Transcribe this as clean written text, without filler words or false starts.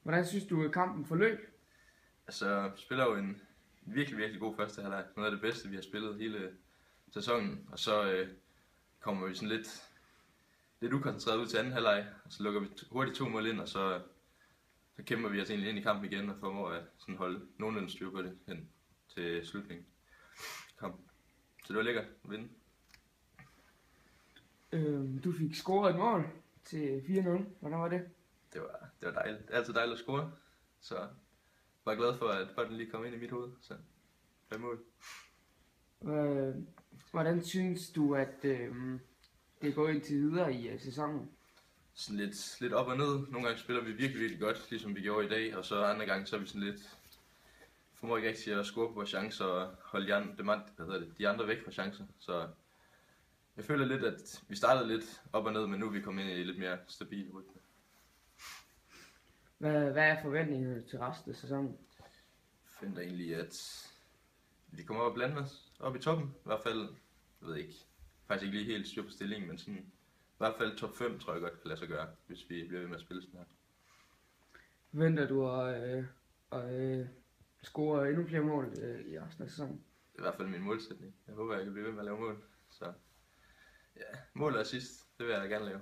Hvordan synes du, at kampen forløb? Altså, vi spiller jo en virkelig, virkelig god første halvleg. Noget af det bedste, vi har spillet hele sæsonen. Og så kommer vi sådan lidt ukoncentreret ud til anden halvleg. Og så lukker vi hurtigt 2 mål ind, og så kæmper vi os egentlig ind i kampen igen og formår at sådan holde nogenlunde styr på det hen til slutningen. Så det var lækkert at vinde. Du fik scoret et mål til 4-0. Hvordan var det? Det var dejligt. Det er altid dejligt at score. Så jeg var glad for, at bolden lige kom ind i mit hoved. Så 5 mål. Hvordan synes du, at det går indtil videre i sæsonen? Sådan lidt op og ned. Nogle gange spiller vi virkelig, virkelig godt, ligesom vi gjorde i dag. Og så andre gange, så er vi sådan lidt... formår ikke rigtig at score på vores chancer og holde de andre væk fra chancer. Så jeg føler lidt, at vi startede lidt op og ned, men nu er vi kommet ind i lidt mere stabil rytme. Hvad er forventningerne til resten af sæsonen? Jeg finder egentlig, at vi kommer op og blande os op i toppen. I hvert fald, jeg ved ikke, faktisk ikke lige helt styr på stillingen, men sådan, i hvert fald top 5 tror jeg godt kan lade sig gøre, hvis vi bliver ved med at spille sådan her. Venter du at score endnu flere mål i resten af sæsonen? Det er i hvert fald min målsætning. Jeg håber, jeg kan blive ved med at lave mål. Så ja, mål og assist, det vil jeg gerne lave.